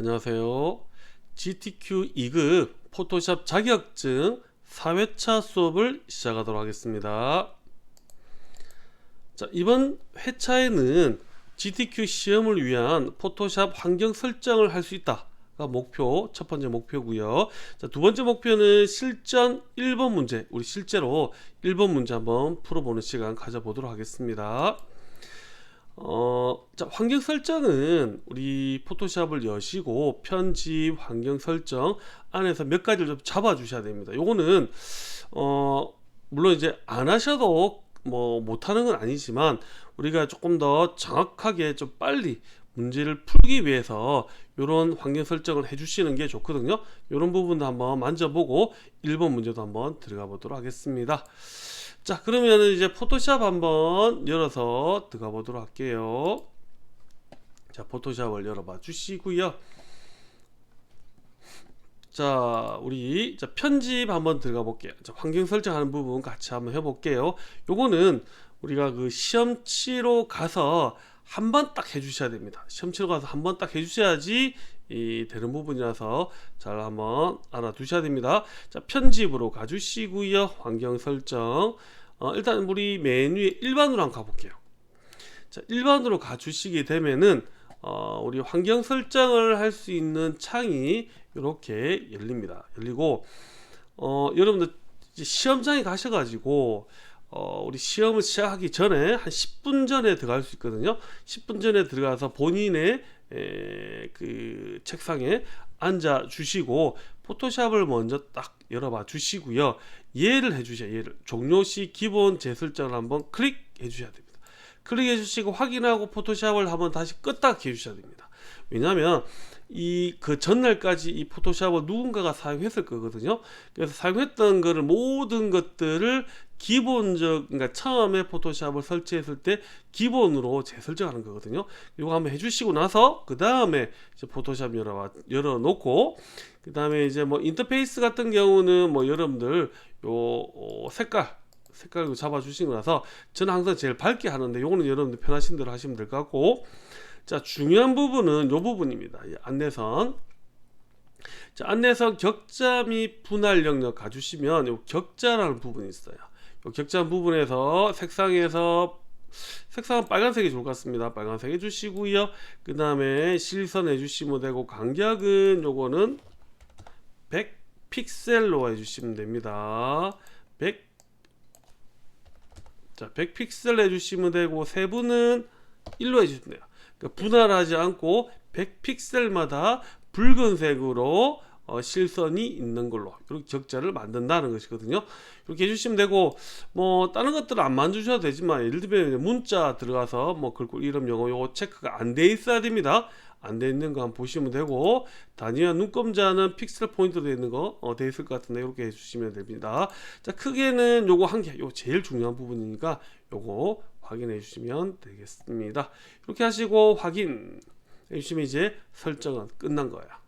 안녕하세요. GTQ 2급 포토샵 자격증 4회차 수업을 시작하도록 하겠습니다. 자, 이번 회차에는 GTQ 시험을 위한 포토샵 환경 설정을 할 수 있다 가 첫 번째 목표고요. 자, 두 번째 목표는 실전 1번 문제, 우리 실제로 1번 문제 한번 풀어보는 시간 가져보도록 하겠습니다. 자, 환경 설정은 우리 포토샵을 여시고 편집, 환경 설정 안에서 몇 가지를 좀 잡아 주셔야 됩니다. 요거는 물론 이제 안 하셔도 뭐 못하는 건 아니지만 우리가 조금 더 정확하게 좀 빨리 문제를 풀기 위해서 이런 환경 설정을 해주시는 게 좋거든요. 이런 부분도 한번 만져보고 1번 문제도 한번 들어가 보도록 하겠습니다. 자, 그러면 이제 포토샵 한번 열어서 들어가 보도록 할게요. 자, 포토샵을 열어봐 주시고요. 자, 우리 편집 한번 들어가 볼게요. 자, 환경 설정하는 부분 같이 한번 해볼게요. 요거는 우리가 그 시험 치러 가서 한번 딱 해주셔야 됩니다. 시험 치러 가서 한번 딱 해주셔야지 되는 부분이라서 잘 한번 알아두셔야 됩니다. 자, 편집으로 가주시고요. 환경 설정. 일단 우리 메뉴에 일반으로 한번 가볼게요. 자, 일반으로 가주시게 되면은 우리 환경 설정을 할 수 있는 창이 이렇게 열립니다. 열리고 여러분들 이제 시험장에 가셔가지고 우리 시험을 시작하기 전에 한 10분 전에 들어갈 수 있거든요. 10분 전에 들어가서 본인의 그 책상에 앉아 주시고 포토샵을 먼저 딱 열어봐 주시고요. 예를 해주셔야, 예를 종료 시 기본 재설정을 한번 클릭해 주셔야 됩니다. 클릭해 주시고 확인하고 포토샵을 한번 다시 껐다 켜 주셔야 됩니다. 왜냐하면 그 전날까지 이 포토샵을 누군가가 사용했을 거거든요. 그래서 사용했던 거를 모든 것들을 그러니까 처음에 포토샵을 설치했을 때 기본으로 재설정하는 거거든요. 이거 한번 해주시고 나서 그 다음에 이제 포토샵 열어놓고 그 다음에 이제 뭐 인터페이스 같은 경우는 뭐 여러분들 요 색깔도 잡아주시고 나서 저는 항상 제일 밝게 하는데 요거는 여러분들 편하신 대로 하시면 될 것 같고, 자, 중요한 부분은 요 부분입니다. 안내선. 자, 안내선 격자 및 분할 영역 가주시면 요 격자라는 부분이 있어요. 요 격자 부분에서 색상은 빨간색이 좋을 것 같습니다. 빨간색 해주시고요. 그 다음에 실선 해주시면 되고, 간격은 요거는 100 픽셀로 해주시면 됩니다. 100 픽셀 해주시면 되고, 세부는 1로 해주시면 돼요. 그러니까 분할하지 않고 100 픽셀마다 붉은색으로 실선이 있는 걸로 이렇게 격자를 만든다는 것이거든요. 이렇게 해주시면 되고, 뭐 다른 것들은 안 만드셔도 되지만 예를 들면 문자 들어가서 뭐 글꼴 이름 영어 요거 체크가 안 돼 있어야 됩니다. 안 돼 있는 거 한번 보시면 되고, 단위와 눈금자는 픽셀 포인트 되어 있는 거 돼 있을 것 같은데 이렇게 해주시면 됩니다. 자, 크게는 요거 한 개, 요거 제일 중요한 부분이니까 요거 확인해 주시면 되겠습니다. 이렇게 하시고 확인 해주시면 이제 설정은 끝난 거야.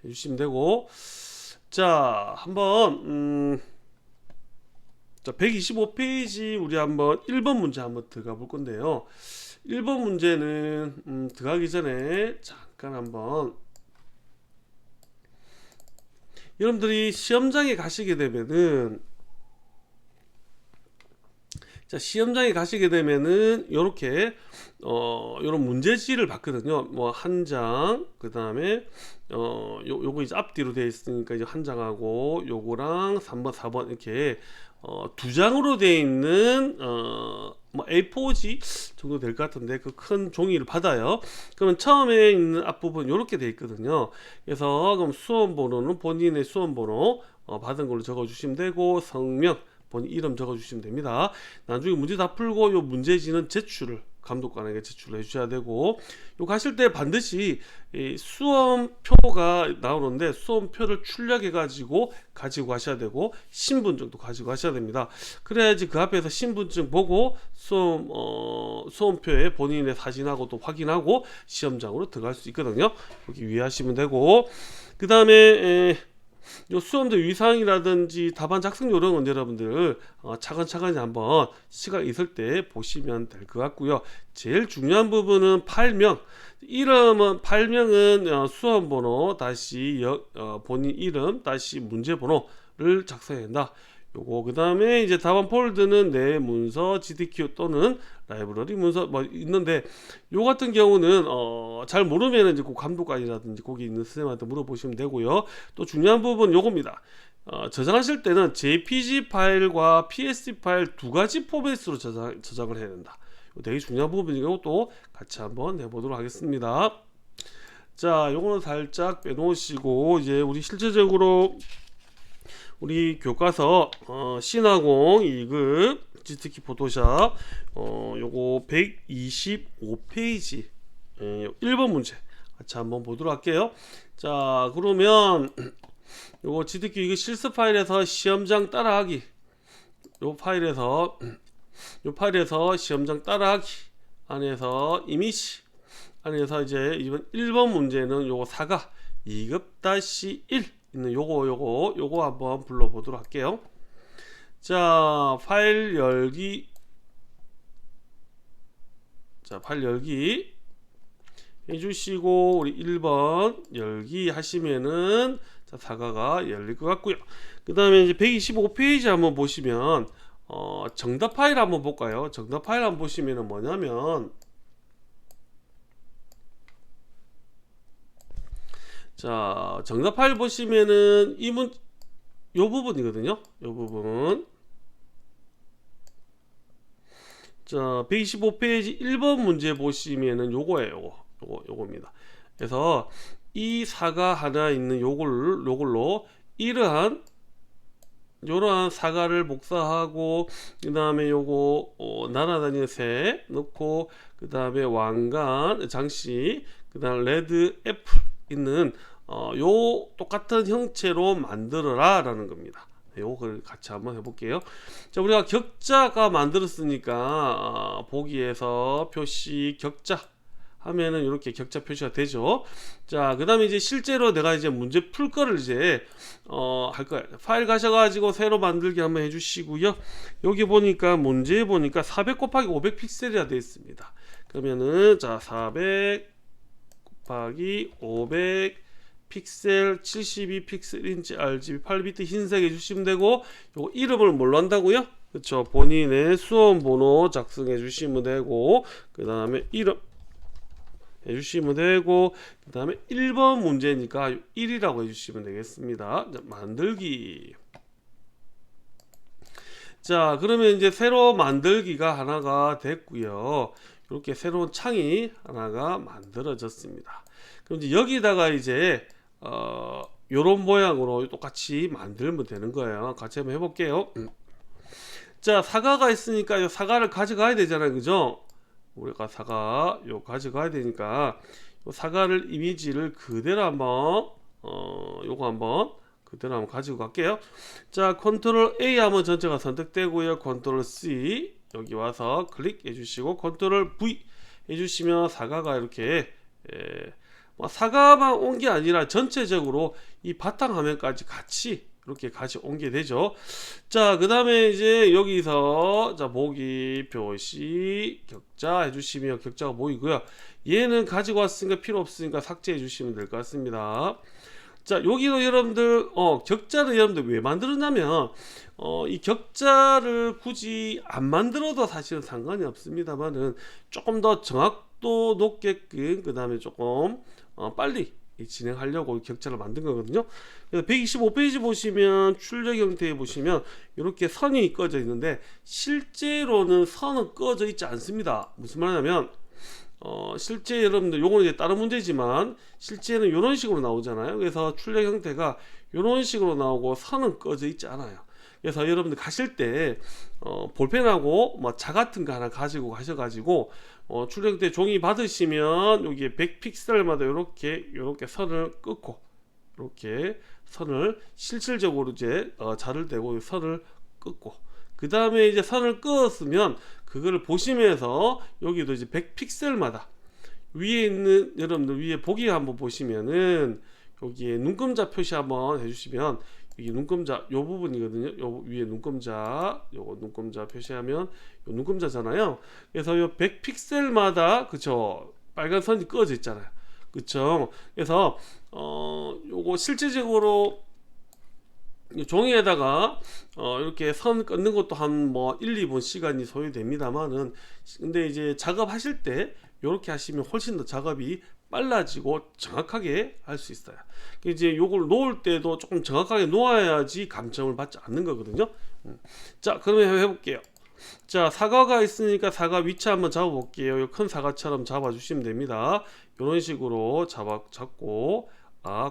해주시면 되고, 자, 한번 자, 125페이지 우리 한번 1번 문제 한번 들어가 볼 건데요. 1번 문제는 들어가기 전에 잠깐 한번 여러분들이 시험장에 가시게 되면은, 자, 시험장에 가시게 되면은 요렇게 요런 문제지를 받거든요. 뭐 한 장, 그 다음에 요거 이제 앞뒤로 되어 있으니까 이제 한 장하고 요거랑 3번 4번 이렇게 두 장으로 되어 있는 뭐 A4지 정도 될 것 같은데 그 큰 종이를 받아요. 그러면 처음에 있는 앞부분 이렇게 되어 있거든요. 그래서 그럼 수험번호는 본인의 수험번호 받은 걸로 적어주시면 되고, 성명 본인 이름 적어주시면 됩니다. 나중에 문제 다 풀고 요 문제지는 감독관에게 제출을 해주셔야 되고, 요 가실 때 반드시 이 수험표가 나오는데 수험표를 출력해 가지고 가셔야 되고, 신분증도 가지고 가셔야 됩니다. 그래야지 그 앞에서 신분증 보고 수험표에 본인의 사진하고 또 확인하고 시험장으로 들어갈 수 있거든요. 여기 유의하시면 되고, 그 다음에 요 수험대 위상이라든지 답안 작성 요령은 여러분들 차근차근히 한번 시간 있을 때 보시면 될 것 같고요. 제일 중요한 부분은 파일명. 파일명은 수험번호 다시 본인 이름 다시 문제번호를 작성해야 된다. 요거 그 다음에 이제 답안 폴드는 내 문서 GDQ 또는 라이브러리 문서 뭐 있는데, 요 같은 경우는 잘 모르면 이제 그 감독관이라든지 거기 있는 선생님한테 물어보시면 되고요. 또 중요한 부분 요겁니다. 저장하실 때는 JPG 파일과 PSD 파일 두 가지 포맷으로 저장을 해야 된다. 되게 중요한 부분이고 또 같이 한번 해보도록 하겠습니다. 자, 요거는 살짝 빼놓으시고 이제 우리 실제적으로 우리 교과서 신화공 2급 GTK 포토샵 요거 125페이지 1번 문제 같이 한번 보도록 할게요. 자, 그러면 요거 GTK 이거 실습 파일에서 시험장 따라하기, 요 파일에서 시험장 따라하기 안에서 이미지 안에서 이제 이번 1번 문제는 요거 사과 2급-1 있는 요거 한번 불러보도록 할게요. 자, 파일 열기 해주시고 우리 1번 열기 하시면은 자, 사과가 열릴 것 같고요. 그 다음에 이제 125페이지 한번 보시면 정답 파일 한번 볼까요? 정답 파일 한번 보시면은 뭐냐면, 자, 정답 파일 보시면은 요 부분이거든요. 요 부분. 자, 125페이지 1번 문제 보시면은 요거예요. 요겁니다. 그래서 이 사과 하나 있는 요걸로 이러한 사과를 복사하고, 그 다음에 요거 날아다니는 새 넣고, 그 다음에 왕관 장식, 그 다음 레드 애플 있는 요 똑같은 형체로 만들어라 라는 겁니다. 요걸 같이 한번 해볼게요. 자, 우리가 격자가 만들었으니까 보기에서 표시 격자 하면은 이렇게 격자 표시가 되죠. 자, 그 다음에 이제 실제로 내가 이제 문제 풀 거를 이제 할 거야. 파일 가셔가지고 새로 만들기 한번 해주시고요. 여기 보니까 문제 보니까 400 곱하기 500 픽셀이라 되어 있습니다. 그러면은 자, 400 곱하기 500 픽셀 72 픽셀인치 RGB 8비트 흰색 해주시면 되고, 요거 이름을 뭘로 한다고요? 그쵸, 본인의 수험 번호 작성해 주시면 되고, 그 다음에 이름 해주시면 되고, 그 다음에 1번 문제니까 1이라고 해주시면 되겠습니다. 자, 만들기. 자, 그러면 이제 새로 만들기가 하나가 됐고요. 이렇게 새로운 창이 하나가 만들어졌습니다. 그럼 이제 여기다가 이제 요런 모양으로 똑같이 만들면 되는 거예요. 같이 한번 해볼게요. 자, 사과가 있으니까 이 사과를 가져가야 되잖아요, 그죠? 우리가 사과 가져가야 되니까 요 사과를 이미지를 그대로 한번 요거 한번 그대로 한번 가지고 갈게요. 자, 컨트롤 A 하면 전체가 선택되고요. 컨트롤 C 여기 와서 클릭해 주시고 컨트롤 V 해주시면 사과가 이렇게 사과만 온 게 아니라 전체적으로 이 바탕화면까지 같이 이렇게 온 게 되죠. 자, 그 다음에 이제 여기서 자, 보기 표시 격자 해주시면 격자가 보이고요. 얘는 가지고 왔으니까 필요 없으니까 삭제해 주시면 될 것 같습니다. 자, 여기도 여러분들 격자를 여러분들 왜 만들었냐면 이 격자를 굳이 안 만들어도 사실은 상관이 없습니다만은 조금 더 정확도 높게끔, 그 다음에 조금 빨리 진행하려고 격자를 만든 거거든요. 그래서 125페이지 보시면 출력 형태에 보시면 이렇게 선이 꺼져 있는데, 실제로는 선은 꺼져 있지 않습니다. 무슨 말이냐면 실제 여러분들 요거는 이제 다른 문제지만 실제는 이런 식으로 나오잖아요. 그래서 출력 형태가 이런 식으로 나오고 선은 꺼져 있지 않아요. 그래서 여러분들 가실 때 볼펜하고 뭐 자 같은 거 하나 가지고 가셔가지고 출력 형태 종이 받으시면 여기에 100픽셀마다 이렇게 선을 끊고, 이렇게 선을 실질적으로 이제 자를 대고 선을 끊고, 그 다음에 이제 선을 그었으면 그거를 보시면서 여기도 이제 100픽셀마다 위에 있는 여러분들 위에 보기 한번 보시면은 여기에 눈금자 표시 한번 해주시면 여기 눈금자 요 부분이거든요. 요 위에 눈금자 요거 눈금자 표시하면 요 눈금자잖아요. 그래서 요 100픽셀마다 그쵸 빨간 선이 꺼져 있잖아요. 그쵸. 그래서 요거 실제적으로 종이에다가 이렇게 선 끊는 것도 한 뭐 1, 2분 시간이 소요됩니다만은 근데 이제 작업하실 때 이렇게 하시면 훨씬 더 작업이 빨라지고 정확하게 할 수 있어요. 이제 요걸 놓을 때도 조금 정확하게 놓아야지 감점을 받지 않는 거거든요. 자, 그러면 해볼게요. 자, 사과가 있으니까 사과 위치 한번 잡아 볼게요. 큰 사과처럼 잡아 주시면 됩니다. 이런 식으로 잡고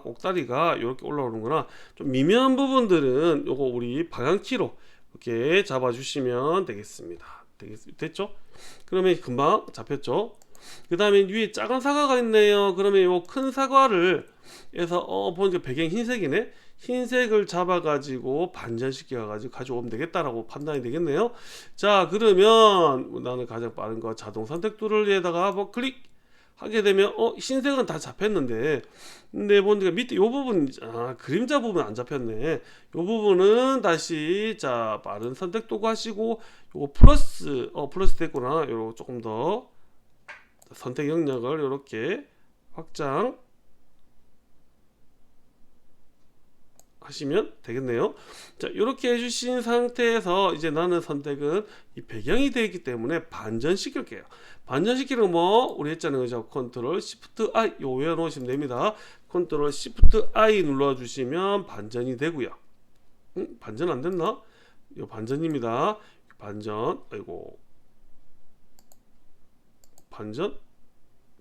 꼭다리가 이렇게 올라오는구나. 좀 미묘한 부분들은 요거 우리 방향키로 이렇게 잡아 주시면 되겠습니다. 됐죠? 그러면 금방 잡혔죠? 그 다음에 위에 작은 사과가 있네요. 그러면 요 큰 사과를 해서 보니까 배경 흰색이네. 흰색을 잡아가지고 반전시켜가지고 가져오면 되겠다라고 판단이 되겠네요. 자, 그러면 나는 가장 빠른 거 자동 선택 툴에다가 뭐 클릭 하게 되면 흰색은 다 잡혔는데 근데 보니까 밑에 요 부분 그림자 부분 안 잡혔네. 요 부분은 다시 자 빠른 선택 도구 하시고 요거 플러스 됐구나. 요거 조금 더 선택 영역을 이렇게 확장 하시면 되겠네요. 자, 이렇게 해주신 상태에서 이제 나는 선택은 이 배경이 되어 있기 때문에 반전시킬게요. 반전시키는 뭐 우리 했잖아요. 그죠? 컨트롤 시프트 I 요 외워놓으시면 됩니다. 컨트롤 시프트 I 눌러주시면 반전이 되고요. 반전 안 됐나? 이 반전입니다. 반전. 아이고. 반전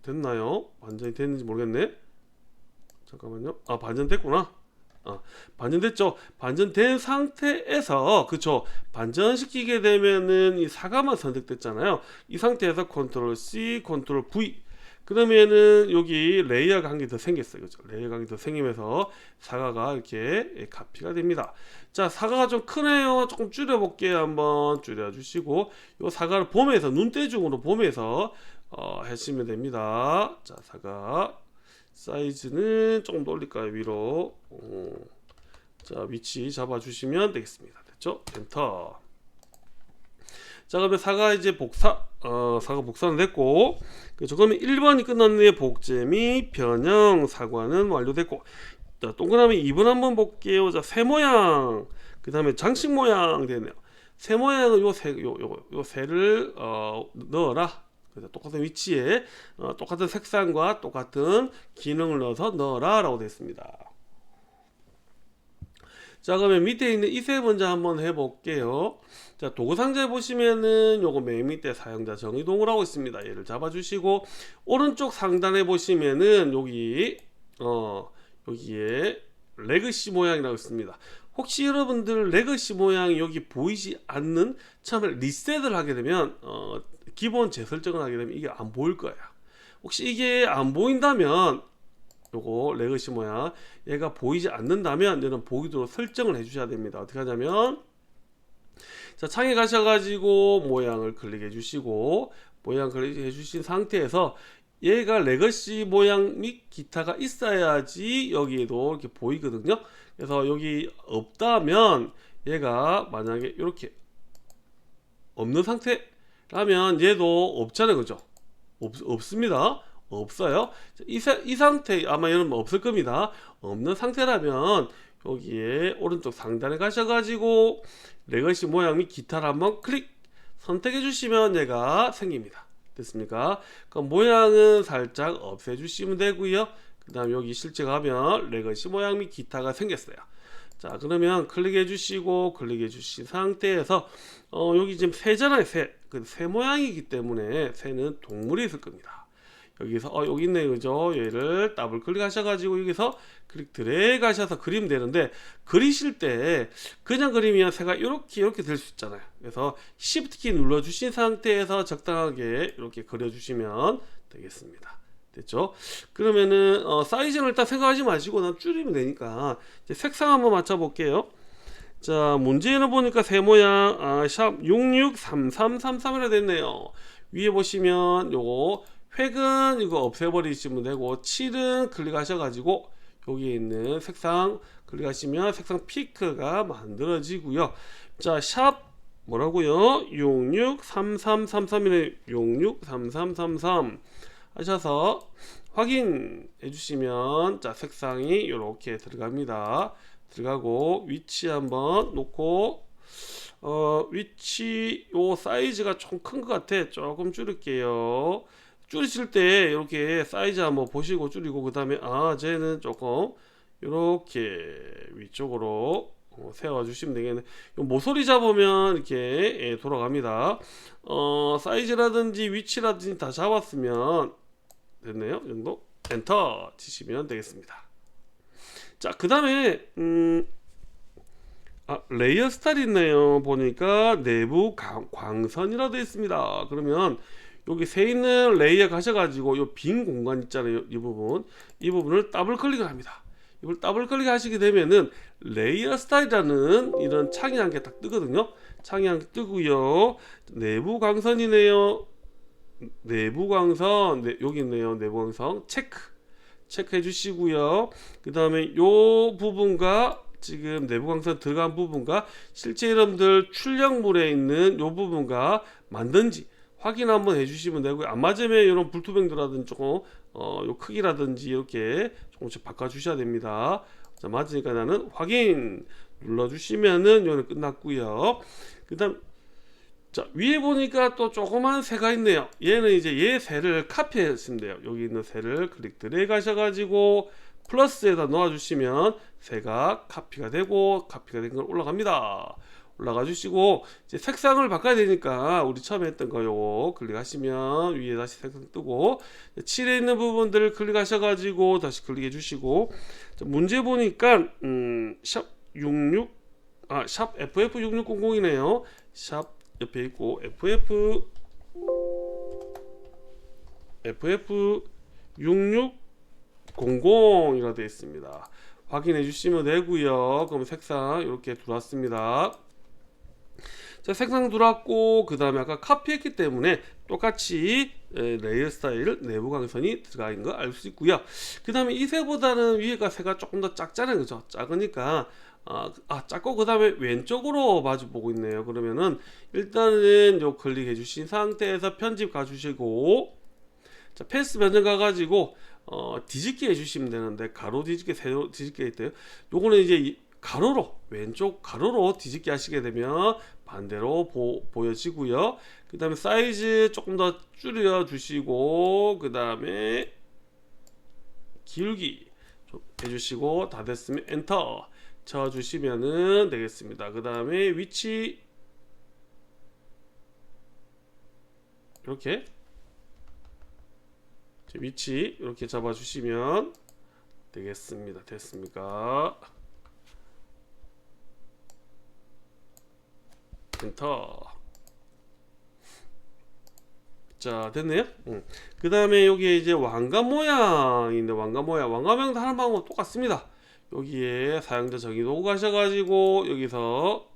됐나요? 반전이 됐는지 모르겠네. 잠깐만요. 반전됐구나. 반전됐죠. 반전된 상태에서 그쵸 반전시키게 되면은 이 사과만 선택됐잖아요. 이 상태에서 컨트롤 C, 컨트롤 V 그러면은 여기 레이어가 한 개 더 생겼어요. 그죠? 레이어가 한 개 더 생기면서 사과가 이렇게 카피가 됩니다. 자, 사과가 좀 크네요. 조금 줄여볼게요. 한번 줄여주시고 이 사과를 봄에서 눈대중으로 봄에서 하시면 됩니다. 자, 사과 사이즈는 조금 더 올릴까요? 위로. 자, 위치 잡아주시면 되겠습니다. 됐죠? 엔터. 자, 그러면 사과 이제 사과 복사는 됐고, 그렇죠? 그러면 1번이 끝났네요. 복제미, 변형, 사과는 완료됐고, 자, 동그라미 2번 한번 볼게요. 자, 새 모양, 그 다음에 장식 모양 되네요. 새 모양은 요 새를 넣어라. 그래서 똑같은 위치에 똑같은 색상과 똑같은 기능을 넣어서 넣어라 라고 되어 있습니다. 자, 그러면 밑에 있는 이 새 먼저 한번 해볼게요. 자, 도구 상자에 보시면은 요거 맨 밑에 사용자 정의 동그라고 있습니다. 얘를 잡아주시고 오른쪽 상단에 보시면은 여기에 레거시 모양이라고 있습니다. 혹시 여러분들 레거시 모양이 여기 보이지 않는 처음에 리셋을 하게 되면 기본 재설정을 하게 되면 이게 안 보일 거예요. 혹시 이게 안 보인다면 요거 레거시 모양 얘가 보이지 않는다면 얘는 보이도록 설정을 해 주셔야 됩니다. 어떻게 하냐면 자, 창에 가셔가지고 모양을 클릭해 주시고 모양 클릭해 주신 상태에서 얘가 레거시 모양 및 기타가 있어야지 여기에도 이렇게 보이거든요. 그래서 여기 없다면 얘가 만약에 이렇게 없는 상태라면 얘도 없잖아요. 그죠? 없습니다. 없어요. 이 상태 아마 여러분 없을 겁니다. 없는 상태라면 여기에 오른쪽 상단에 가셔가지고 레거시 모양 및 기타를 한번 선택해 주시면 얘가 생깁니다. 됐습니까? 그럼 모양은 살짝 없애 주시면 되고요. 그 다음 여기 실제 가면 레거시 모양 및 기타가 생겼어요. 자, 그러면 클릭해 주시고 클릭해 주신 상태에서 여기 지금 새잖아요. 새 모양이기 때문에 새는 동물이 있을 겁니다. 여기서 여기 있네, 그죠? 얘를 더블 클릭하셔가지고 여기서 클릭 드래그 하셔서 그리면 되는데 그리실 때 그냥 그리면 새가 이렇게 될 수 있잖아요. 그래서 Shift 키 눌러주신 상태에서 적당하게 이렇게 그려주시면 되겠습니다. 됐죠? 그러면은 사이즈는 일단 생각하지 마시고 난 줄이면 되니까 이제 색상 한번 맞춰볼게요. 자, 문제는 보니까 새 모양 샵 663333이라 됐네요. 위에 보시면 요거 획은 이거 없애버리시면 되고 7은 클릭하셔가지고 여기에 있는 색상 클릭하시면 색상 피크가 만들어지고요. 자, 샵 뭐라고요? 663333이네. 663333 하셔서 확인해 주시면 자, 색상이 이렇게 들어갑니다. 들어가고 위치 한번 놓고 위치 요 사이즈가 좀 큰 것 같아. 조금 줄일게요. 줄이실 때 이렇게 사이즈 한번 보시고 줄이고, 그 다음에 쟤는 조금 이렇게 위쪽으로 세워 주시면 되겠네. 요 모서리 잡으면 이렇게 돌아갑니다. 사이즈라든지 위치라든지 다 잡았으면 됐네요. 이 정도 엔터 치시면 되겠습니다. 자, 그 다음에 레이어 스타일이 있네요. 보니까 내부 광선이라 되어 있습니다. 그러면 여기 새 있는 레이어 가셔가지고 이 빈 공간 있잖아요. 이 부분을 더블 클릭을 합니다. 이걸 더블 클릭 하시게 되면은 레이어 스타일이라는 이런 창이 한 개 딱 뜨거든요. 창이 한 개 뜨고요. 내부 광선이네요. 내부 광선, 여기 있네요. 내부 광선 체크해 주시고요. 그 다음에 요 부분과 지금 내부 광선 들어간 부분과 실제 여러분들 출력물에 있는 요 부분과 맞는지 확인 한번 해주시면 되고요. 안 맞으면 이런 불투명도라든지 조금 요 크기라든지 이렇게 조금씩 바꿔주셔야 됩니다. 자, 맞으니까 나는 확인 눌러주시면은 요는 끝났고요. 그다음 자, 위에 보니까 또 조그만 새가 있네요. 얘는 이제 얘 새를 카피하시면 돼요. 여기 있는 새를 클릭 드래그 하셔가지고 플러스에다 놓아주시면 새가 카피가 된 걸 올라갑니다. 올라가 주시고 이제 색상을 바꿔야 되니까 우리 처음에 했던 거 요거 클릭하시면 위에 다시 색상 뜨고 칠해 있는 부분들을 클릭하셔가지고 다시 클릭해 주시고 문제 보니까 샵 FF6600이네요. 샵 옆에 있고 FF6600이라 되어 있습니다. 확인해 주시면 되고요. 그럼 색상 이렇게 들어왔습니다. 자, 색상 들어왔고 그 다음에 아까 카피했기 때문에 똑같이 레이어 스타일 내부 광선이 들어가 있는 거 알 수 있고요. 그 다음에 이 새보다는 위에가 새가 조금 더 작잖아요. 그죠? 작으니까 작고 그 다음에 왼쪽으로 마주 보고 있네요. 그러면은 일단은 요 클릭해 주신 상태에서 편집 가주시고 자, 패스 변경 가가지고 뒤집기 해주시면 되는데 가로 뒤집기, 세로 뒤집기 있대요. 요거는 이제 가로로 왼쪽 가로로 뒤집기 하시게 되면 반대로 보여지고요. 그 다음에 사이즈 조금 더 줄여 주시고 그 다음에 기울기 좀 해주시고 다 됐으면 엔터 쳐 주시면은 되겠습니다. 그 다음에 위치 이렇게 위치 이렇게 잡아 주시면 되겠습니다. 됐습니까? 엔터. 자, 됐네요. 그 다음에 여기에 이제 왕관 모양인데 왕관 모양도 하는 방법은 똑같습니다. 여기에 사용자 정의도 가셔가지고 여기서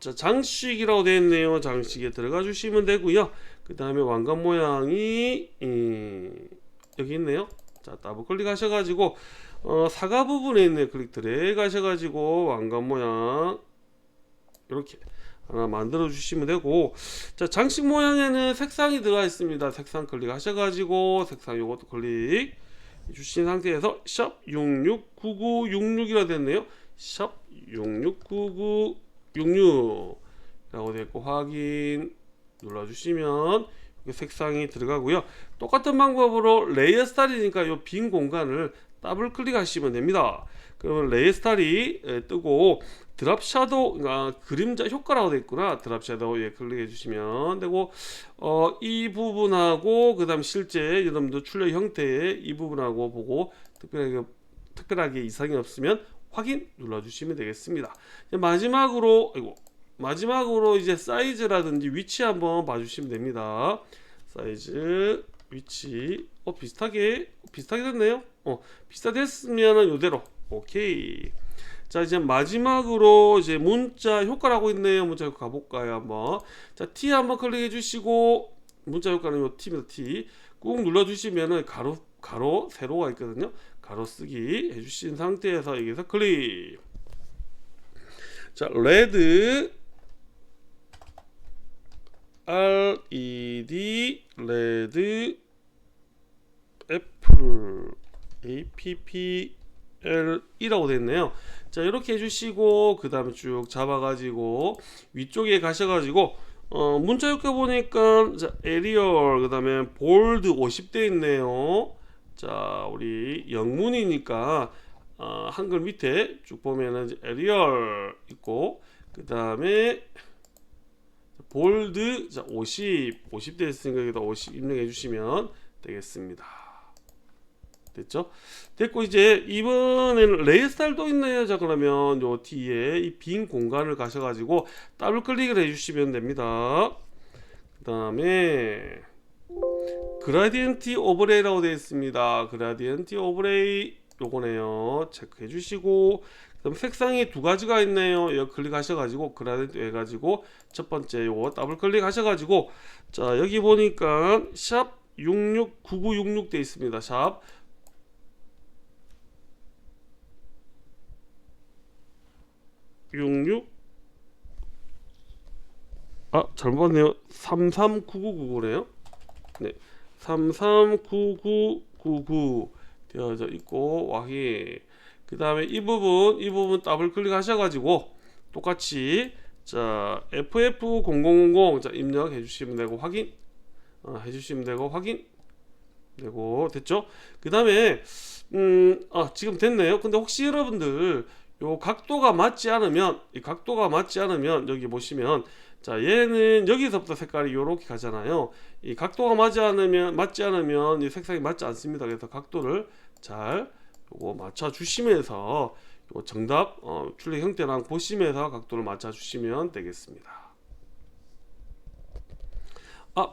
자, 장식이라고 되어 있네요. 장식에 들어가 주시면 되고요. 그 다음에 왕관 모양이 여기 있네요. 자, 더블 클릭 하셔가지고 사과 부분에 있는 클릭 드래그 하셔가지고 왕관 모양 이렇게 하나 만들어 주시면 되고, 자, 장식 모양에는 색상이 들어가 있습니다. 색상 클릭 하셔가지고 색상 요것도 클릭 주신 상태에서 샵 669966이라 됐네요. 샵 669966 라고 되고 확인 눌러주시면 색상이 들어가고요. 똑같은 방법으로 레이어 스타일이니까 이 빈 공간을 더블 클릭하시면 됩니다. 그러면 레이어 스타일이 뜨고 드랍 샤도우, 그림자 효과라고 되어 있구나. 드랍 샤도우에 클릭해 주시면 되고 이 부분하고 그 다음 실제 여러분들 출력 형태의 이 부분하고 보고 특별하게 이상이 없으면 확인 눌러주시면 되겠습니다. 마지막으로 이제 사이즈라든지 위치 한번 봐주시면 됩니다. 사이즈, 위치, 비슷하게 됐네요. 비슷하게 됐으면 이대로 오케이. 자, 이제 마지막으로 이제 문자 효과라고 있네요. 문자 효과 가볼까요? 한번. 자, T 한번 클릭해 주시고 문자 효과는 요 T입니다. T 꾹 눌러 주시면은 가로 세로가 있거든요. 가로 쓰기 해주신 상태에서 여기서 클릭. 자, 레드 LED 레드 애플 APPL이라고 되어 있네요. 자, 이렇게 해주시고 그 다음에 쭉 잡아가지고 위쪽에 가셔가지고 문자 효과 보니까 자, 에리얼 그 다음에 볼드 50대 있네요. 자, 우리 영문이니까 한글 밑에 쭉 보면은 이제 에리얼 있고 그 다음에 볼드 자 50대 있으니까 여기다 50 입력해 주시면 되겠습니다. 됐죠? 됐고 이제 이번에는 레이 스타일도 있네요. 자, 그러면 요 뒤에 이 빈 공간을 가셔가지고 더블 클릭을 해주시면 됩니다. 그 다음에 그라디언트 오버레이라고 되어 있습니다. 그라디언트 오버레이 요거네요. 체크해 주시고 그다음 색상이 두 가지가 있네요. 이거 클릭하셔가지고 그라디언트 해가지고 첫 번째 요거 더블 클릭하셔가지고 자, 여기 보니까 샵 669966 되어 있습니다. 샵 66 잘못 봤네요. 339999네요. 네, 339999 되어져 있고 확인. 그 다음에 이 부분 더블 클릭하셔가지고 똑같이 자 FF0000 자 입력해 주시면 되고 확인. 해주시면 되고 확인. 되고 됐죠? 그 다음에 지금 됐네요. 근데 혹시 여러분들 요 각도가 맞지 않으면 이 각도가 맞지 않으면 여기 보시면 자 얘는 여기서부터 색깔이 요렇게 가잖아요. 이 각도가 맞지 않으면 이 색상이 맞지 않습니다. 그래서 각도를 잘 요거 맞춰 주시면서 요 정답 출력 형태랑 보시면서 각도를 맞춰 주시면 되겠습니다.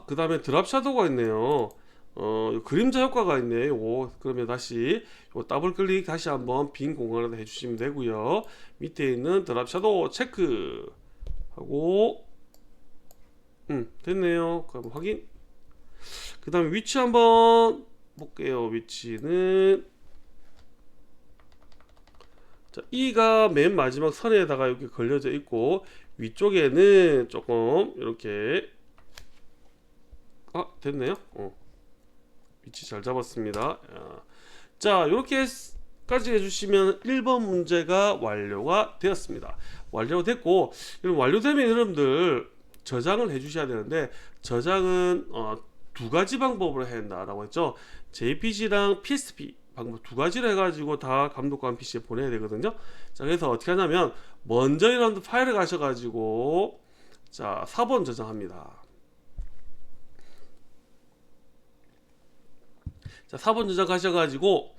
그 다음에 드랍 샤도우가 있네요. 그림자 효과가 있네요. 요거 그러면 다시 요 더블 클릭 다시 한번 빈 공간에다 해주시면 되고요. 밑에 있는 드랍 샤도우 체크 하고 됐네요. 그럼 확인. 그 다음에 위치 한번 볼게요. 위치는 자, E가 맨 마지막 선에다가 이렇게 걸려져 있고 위쪽에는 조금 이렇게 됐네요. 위치 잘 잡았습니다. 자, 이렇게까지 해주시면 1번 문제가 완료가 되었습니다. 완료됐고, 완료되면 여러분들 저장을 해주셔야 되는데 저장은 두 가지 방법으로 해야 된다라고 했죠. JPG랑 PSP 방법 두 가지를 해가지고 다 감독관 PC에 보내야 되거든요. 자, 그래서 어떻게 하냐면 먼저 여러분들 파일을 가셔가지고 자 4번 저장합니다. 자, 4번 저장하셔가지고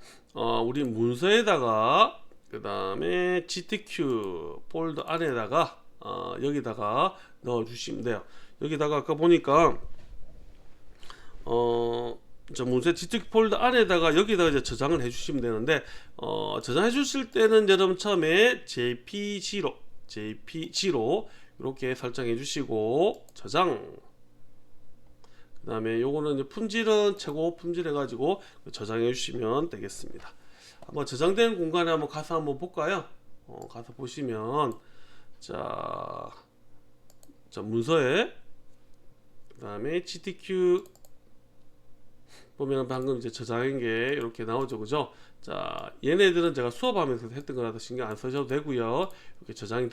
우리 문서에다가 그 다음에 GTQ 폴더 안에다가 여기다가 넣어주시면 돼요. 여기다가 아까 보니까 저 문서 GTQ 폴더 안에다가 여기다가 이제 저장을 해주시면 되는데 저장해 주실 때는 여러분 처음에 JPG로 이렇게 설정해 주시고 저장. 그 다음에 요거는 이제 품질은 최고 품질 해가지고 저장해 주시면 되겠습니다. 한번 저장된 공간에 한번 가서 한번 볼까요? 가서 보시면 자 문서에 그 다음에 GTQ 보면 방금 이제 저장한 게 이렇게 나오죠, 그죠? 자, 얘네들은 제가 수업하면서 했던 거라서 신경 안 쓰셔도 되고요. 이렇게 저장이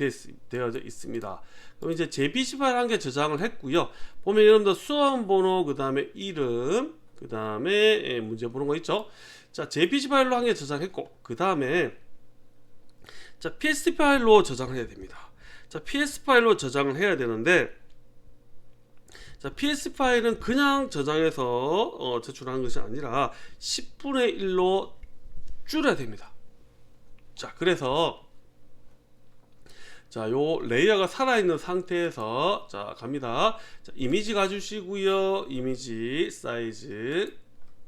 되어져 있습니다. 그럼 이제 JPG 파일 한 개 저장을 했고요. 보면 여러분들 수험 번호, 그 다음에 이름, 그 다음에 문제 보는 거 있죠? 자, JPG 파일로 한 개 저장했고, 그 다음에 자 PSD 파일로 저장을 해야 됩니다. 자, PS 파일로 저장을 해야 되는데 자, PS 파일은 그냥 저장해서 제출하는 것이 아니라 10분의 1로 줄여야 됩니다. 자, 그래서 자, 요 레이어가 살아있는 상태에서 자, 갑니다. 자, 이미지 가주시고요. 이미지 사이즈,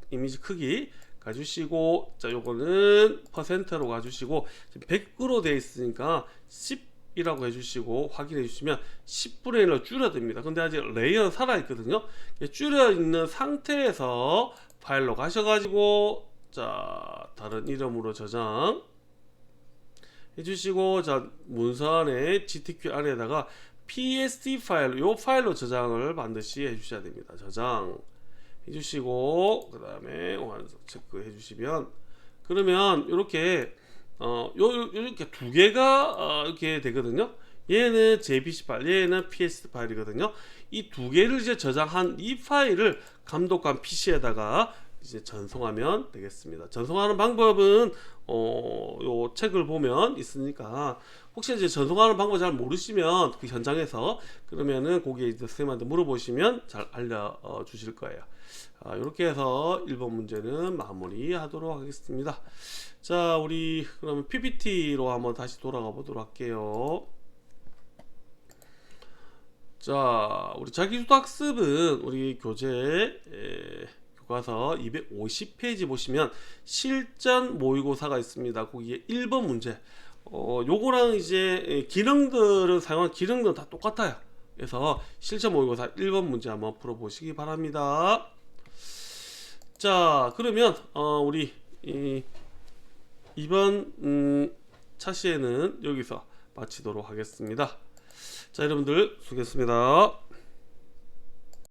이미지 크기 가주시고, 자, 요거는 퍼센트로 가주시고, 100으로 되어 있으니까 10이라고 해주시고 확인해 주시면 10분의 1로 줄여야 됩니다. 근데 아직 레이어는 살아있거든요. 줄여 있는 상태에서 파일로 가셔가지고 자 다른 이름으로 저장 해주시고 자 문서 안에 GTQ 안에다가 PSD 파일 요 파일로 저장을 반드시 해주셔야 됩니다. 저장 해주시고 그 다음에 완성 체크해 주시면 그러면 이렇게 이렇게 두 개가 이렇게 되거든요. 얘는 JPC 파일, 얘는 PSD 파일이거든요. 이 두 개를 이제 저장한 이 파일을 감독관 PC에다가 이제 전송하면 되겠습니다. 전송하는 방법은 요 책을 보면 있으니까 혹시 이제 전송하는 방법 잘 모르시면 그 현장에서 그러면은 거기에 이제 선생님한테 물어보시면 잘 알려 주실 거예요. 이렇게 해서 1번 문제는 마무리하도록 하겠습니다. 자, 우리 그러면 PPT로 한번 다시 돌아가 보도록 할게요. 자, 우리 자기주도 학습은 우리 교과서 250페이지 보시면 실전 모의고사가 있습니다. 거기에 1번 문제. 요거랑 이제 기능들은 사용한 기능들은 다 똑같아요. 그래서 실전 모의고사 1번 문제 한번 풀어보시기 바랍니다. 자, 그러면 우리 이번 차시에는 여기서 마치도록 하겠습니다. 자, 여러분들 수고했습니다.